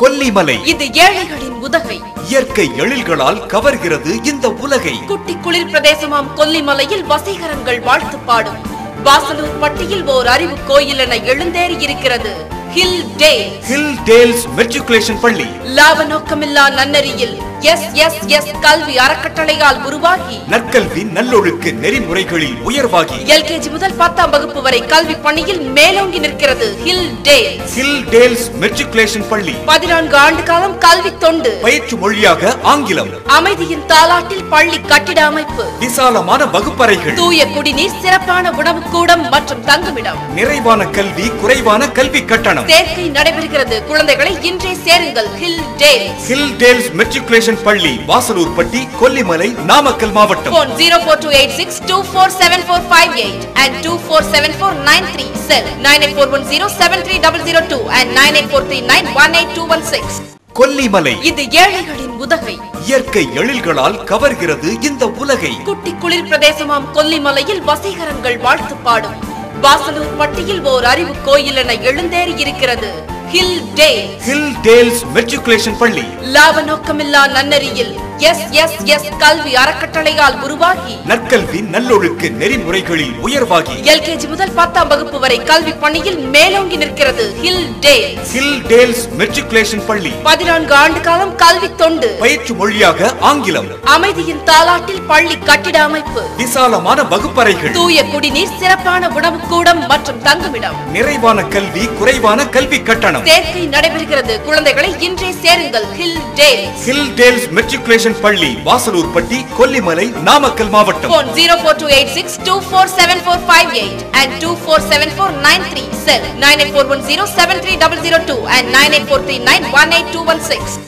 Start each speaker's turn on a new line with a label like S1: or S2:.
S1: கொல்லிமலை
S2: இது ஏழைகளின் உதகை.
S1: இயற்கை எழில்களால் கவர்கிறது இந்த உலகை.
S2: குட்டி குளிர் பிரதேசமாம் கொல்லிமலையில் வசீகரங்கள் வாழ்த்து பாடும் வாசலூர் பட்டியில் ஓர் அறிவு கோயில் என எழுந்தேறி இருக்கிறது Hill Dales.
S1: Hill Dales matriculation பள்ளி
S2: லாப நோக்கமில்லா நன்னெறியில் எஸ் கல்வி அறக்கட்டளையால் உருவாகி
S1: நற்கல்வி நல்லொழுக்க நெறிமுறைகளில் உயர்வாகி
S2: எல்கேஜி முதல் 10ஆம் வகுப்பு வரை கல்வி பணியில் மேலோங்கி நிற்கிறது Hill Dales.
S1: Hill Dales matriculation பள்ளி
S2: 14 ஆண்டு காலம் கல்வி தொண்டு.
S1: பயிற்று மொழியாக ஆங்கிலம்.
S2: அமைதியின் தாலாட்டில் பள்ளி கட்டிட அமைப்பு.
S1: விசாலமான வகுப்பறைகள்.
S2: தூய குடிநீர், சிறப்பான உணவு கூடம் மற்றும் தங்குமிடம்.
S1: நிறைவான கல்வி, குறைவான கல்வி கட்டணம்.
S2: சேர்க்கை நடைபெறுகிறது. குழந்தைகளை இன்றே சேருங்கள் Hill Dales.
S1: Hill Dales matriculation பள்ளி, வாசலூர் பட்டி, கொல்லிமலை, நாமக்கல் மாவட்டம்.
S2: Phone 04286247458 and 247493. Cell 9841073002 and 9843918216.
S1: Kollimalai
S2: இது ஏழைகளின் உதகை.
S1: இயற்கை எழில்களால் கவர்கிறது இந்த உலகை.
S2: குட்டி குளிர் பிரதேசமாம் கொல்லிமலையில் வசீகரங்கள் வாழ்த்து பாடும் வாசலூர் பட்டியில் ஓர் அறிவு கோயில் என எழுந்தேறி இருக்கிறது Hill Dales.
S1: Hill Dales matriculation பள்ளி
S2: லாப நோக்கமில்லா நன்னெறியில் எஸ் கல்வி அறக்கட்டளையால் உருவாகி
S1: நற்கல்வி நல்லொழுக்க நெறிமுறைகளில் உயர்வாகி
S2: எல்கேஜி முதல் 10ஆம் வகுப்பு வரை கல்வி பணியில் மேலோங்கி நிற்கிறது Hill Dales.
S1: Hill Dales matriculation பள்ளி
S2: 14 ஆண்டு காலம் கல்வி தொண்டு.
S1: பயிற்று மொழியாக ஆங்கிலம்.
S2: அமைதியின் தாலாட்டில் பள்ளி கட்டிட அமைப்பு.
S1: விசாலமான வகுப்பறைகள்.
S2: தூய குடிநீர், சிறப்பான உணவு கூடம் மற்றும் தங்குமிடம்.
S1: நிறைவான கல்வி, குறைவான கல்வி கட்டணம்.
S2: சேர்க்கை நடைபெறுகிறது. குழந்தைகளை இன்றே சேருங்கள் Hill Dales.
S1: Hill Dales matriculation பள்ளி, வாசலூர் பட்டி, கொல்லிமலை, நாமக்கல் மாவட்டம்.
S2: Phone 04286247458 and 247493. Cell 9841073002 and 9843918216.